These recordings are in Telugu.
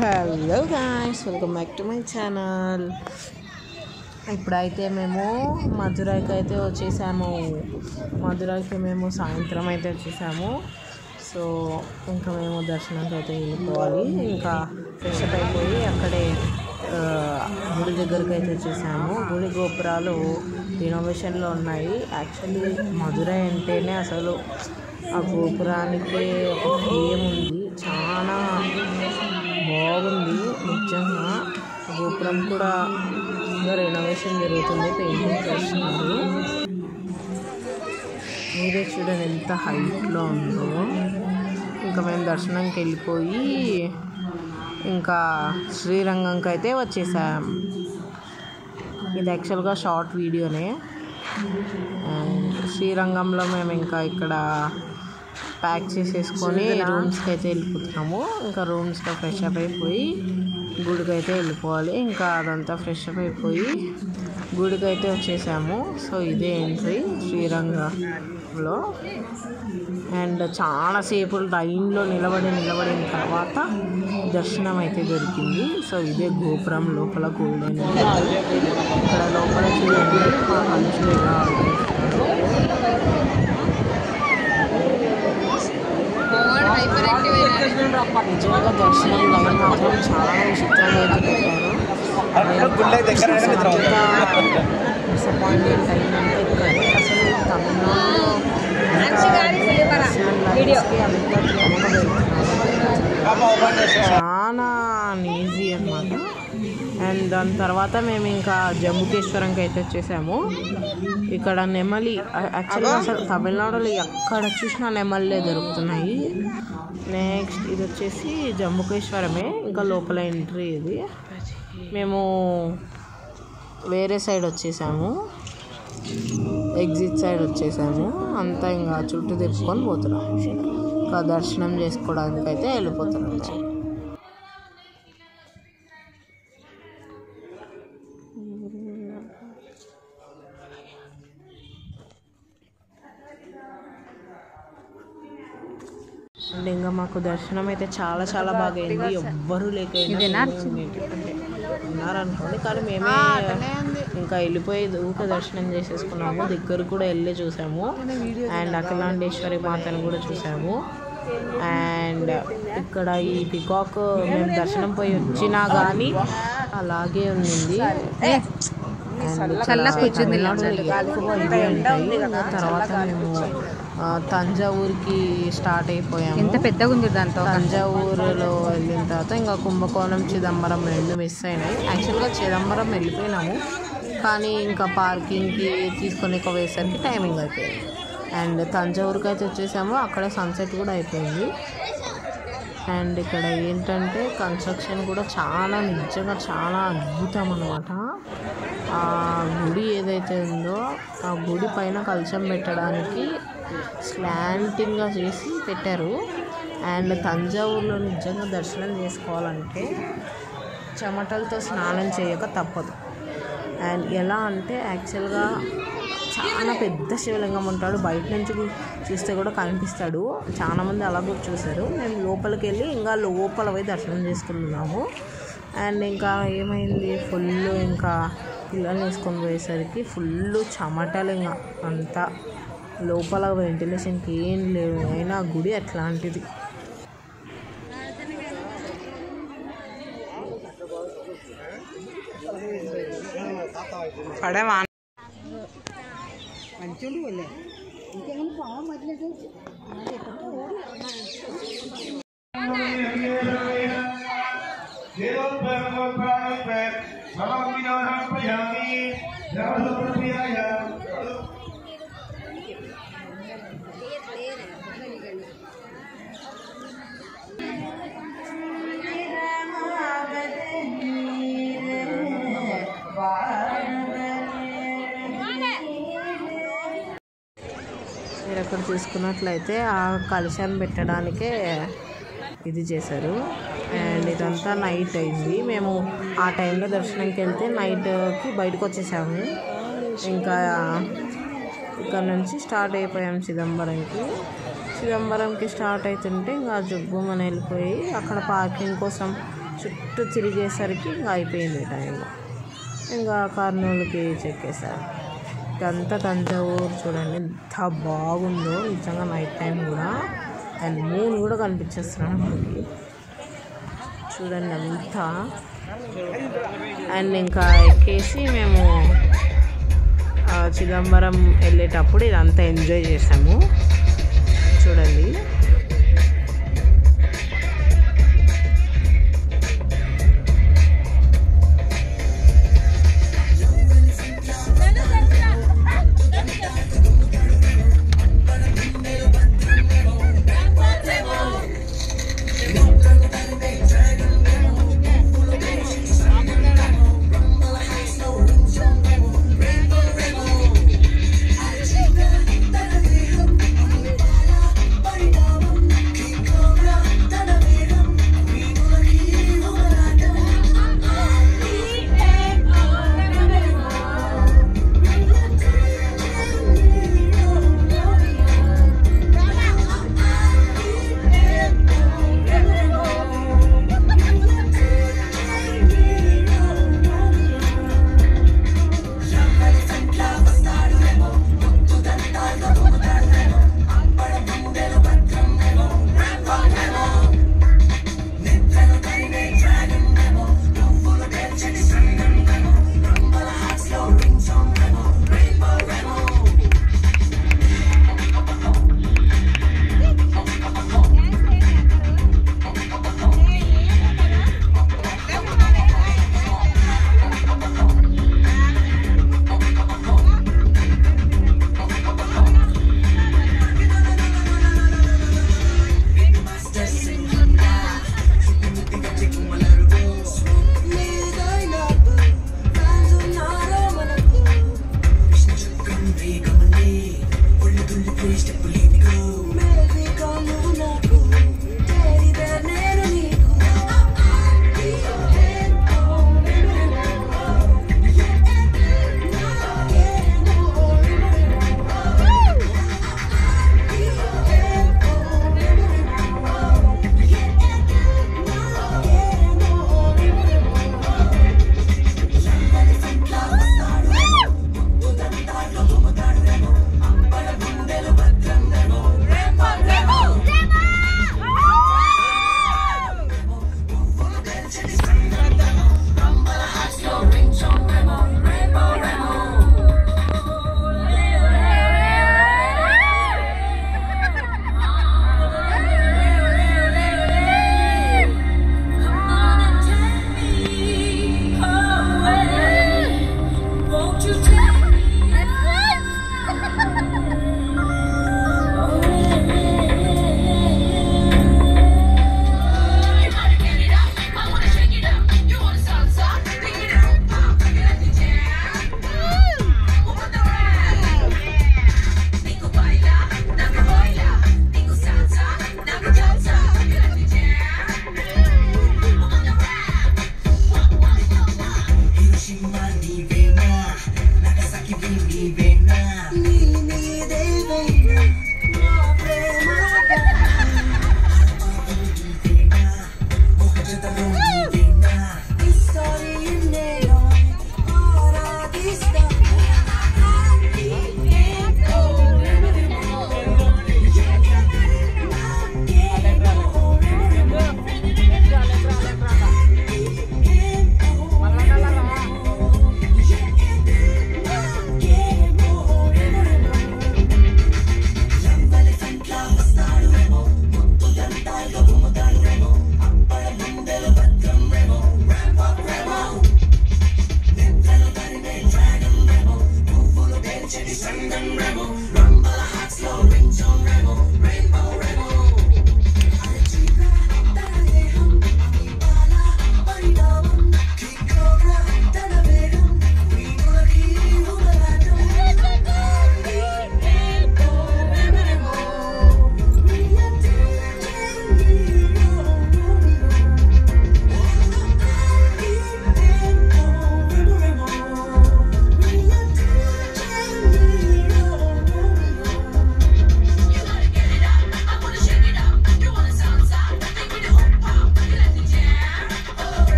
Hello guys, welcome back to my channel. ఇప్పుడైతే మేము మధురైకి అయితే వచ్చేసాము. మధురైకి మేము సాయంత్రం అయితే వచ్చేసాము. సో ఇంకా మేము దర్శనానికి అయితే వెళ్ళిపోవాలి. ఇంకా ఫ్రెష్ అప్ అయిపోయి అక్కడే గుడి దగ్గరికి అయితే వచ్చేసాము. గుడి గోపురాలు రినోవేషన్లో ఉన్నాయి. యాక్చువల్లీ మధురై అంటేనే అసలు ఆ గోపురానికి ఒక ఫేమ్ ఉంది. చాలా బాగుంది నిజంగా. గోపురం కూడా రెనోవేషన్ జరుగుతుంది, పెయింటింగ్ చేస్తున్నారు. మీరే చూడండి ఎంత హైట్లో ఉందో. ఇంకా మేము దర్శనంకి వెళ్ళిపోయి ఇంకా శ్రీరంగంకి అయితే వచ్చేసాం. ఇది యాక్చువల్గా షార్ట్ వీడియోనే. శ్రీరంగంలో మేము ఇంకా ఇక్కడ ప్యాక్ చేసేసుకొని రూమ్స్కి అయితే వెళ్ళిపోతున్నాము. ఇంకా రూమ్స్లో ఫ్రెష్ అప్ అయిపోయి గుడికి అయితే వెళ్ళిపోవాలి. ఇంకా అదంతా ఫ్రెష్ అప్ అయిపోయి గుడికి అయితే వచ్చేసాము. సో ఇదే ఎంట్రీ శ్రీరంగంలో. అండ్ చాలాసేపు లైన్లో నిలబడిన తర్వాత దర్శనం అయితే దొరికింది. సో ఇదే గోపురం లోపల గోల్డెన్. ఇక్కడ లోపల చూడండి మా మనుషులు ఎలా నిజంగా దర్శనం లైన్ మాత్రం చాలా విచిత్రంగా అయితే పెట్టారు. డిసప్పాయింటెడ్ అయిందంటే ఇక్కడ అసలు తమిళనాడులో చాలా ఈజీ అన్నమాట. అండ్ దాని తర్వాత మేము ఇంకా జంబుకేశ్వరంకి అయితే వచ్చేసాము. ఇక్కడ నెమలి యాక్చువల్గా అసలు తమిళనాడులో ఎక్కడ చూసినా నెమళ్ళే దొరుకుతున్నాయి. నెక్స్ట్ ఇది వచ్చేసి జంబుకేశ్వరమే, ఇంకా లోపల ఎంట్రీ. ఇది మేము వేరే సైడ్ వచ్చేసాము, ఎగ్జిట్ సైడ్ వచ్చేసాము. అంతా ఇంకా చుట్టూ తిప్పుకొని పోతున్నాం. ఇంకా దర్శనం చేసుకోవడానికి అయితే వెళ్ళిపోతున్నాం. అండ్ ఇంకా మాకు దర్శనం అయితే చాలా చాలా బాగా అయింది. ఎవ్వరూ లేక ఉన్నారనుకోండి, కానీ మేమే ఇంకా వెళ్ళిపోయి ఊక దర్శనం చేసేసుకున్నాము. దగ్గర కూడా వెళ్ళి చూసాము. అండ్ అఖిలాండేశ్వరి మాతను కూడా చూసాము. అండ్ ఇక్కడ ఈ పికాక్ మేము దర్శనం పోయి వచ్చినా కానీ అలాగే ఉంది. తర్వాత మేము తంజావూరుకి స్టార్ట్ అయిపోయాము. ఎంత పెద్దగా ఉంది దాంతో. తంజావూరులో వెళ్ళిన తర్వాత ఇంకా కుంభకోణం, చిదంబరం రెండు మిస్ అయినాయి. యాక్చువల్గా చిదంబరం వెళ్ళిపోయినాము, కానీ ఇంకా పార్కింగ్కి తీసుకొని పోయేసరికి టైమింగ్ అయిపోయింది. అండ్ తంజావూరుకి అయితే వచ్చేసాము. అక్కడ సన్సెట్ కూడా అయిపోయింది. అండ్ ఇక్కడ ఏంటంటే కన్స్ట్రక్షన్ కూడా చాలా నిజంగా చాలా అద్భుతం అన్నమాట. ఆ గుడి ఏదైతే ఉందో ఆ గుడి పైన కలశం పెట్టడానికి స్లాంటింగ్గా చేసి పెట్టారు. అండ్ తంజావూరులో నిజంగా దర్శనం చేసుకోవాలంటే చెమటలతో స్నానం చేయక తప్పదు. అండ్ ఎలా అంటే యాక్చువల్గా చాలా పెద్ద శివలింగం ఉంటాడు. బయట నుంచి చూస్తే కూడా కనిపిస్తాడు. చాలామంది అలా కూడా చూశారు. మేము లోపలికి వెళ్ళి ఇంకా లోపల పోయి దర్శనం చేసుకుంటున్నాము. అండ్ ఇంకా ఏమైంది, ఫుల్ ఇంకా పిల్లల్ని వేసుకొని పోయేసరికి ఫుల్ చెమటలు. ఇంకా అంతా లోపల వెంటిలేషన్కి ఏం లేవు. అయినా గుడి అట్లాంటిది. మీరు అక్కడ చూసుకున్నట్లయితే ఆ కలశాన్ని పెట్టడానికే ఇది చేశారు. అండ్ ఇదంతా నైట్ అయింది. మేము ఆ టైంలో దర్శనంకి వెళ్తే నైట్కి బయటకు వచ్చేసాము. ఇంకా ఇక్కడ నుంచి స్టార్ట్ అయిపోయాం చిదంబరంకి స్టార్ట్ అవుతుంటే ఇంకా జుబ్బుమని వెళ్ళిపోయి అక్కడ పార్కింగ్ కోసం చుట్టూ తిరిగేసరికి ఇంకా అయిపోయింది టైం. ఇంకా కర్నూలుకి చెక్కేసారు. ఇదంతా తంజావూరు చూడండి ఎంత బాగుందో నిజంగా నైట్ టైం కూడా. అండ్ మూన్ కూడా కనిపించేస్తున్నాడు మనకి చూడండి అంతా. అండ్ ఇంకా ఎక్కేసి మేము చిదంబరం వెళ్ళేటప్పుడు ఇదంతా ఎంజాయ్ చేసాము చూడండి.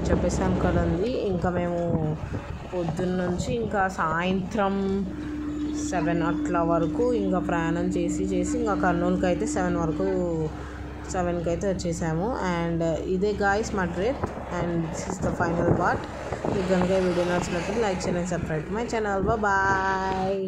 చెప్పేసాం కదండి. ఇంకా మేము పొద్దున్న నుంచి ఇంకా సాయంత్రం 7 అట్లా వరకు ఇంకా ప్రయాణం చేసి ఇంకా కర్నూలుకి అయితే 7కి అయితే వచ్చేసాము. అండ్ ఇదే గాయ్స్ మా trip and this is the final part. మీకు కనుక వీడియో నచ్చినప్పుడు లైక్ చేయండి, సబ్స్క్రైబ్ మై ఛానల్. బాయ్.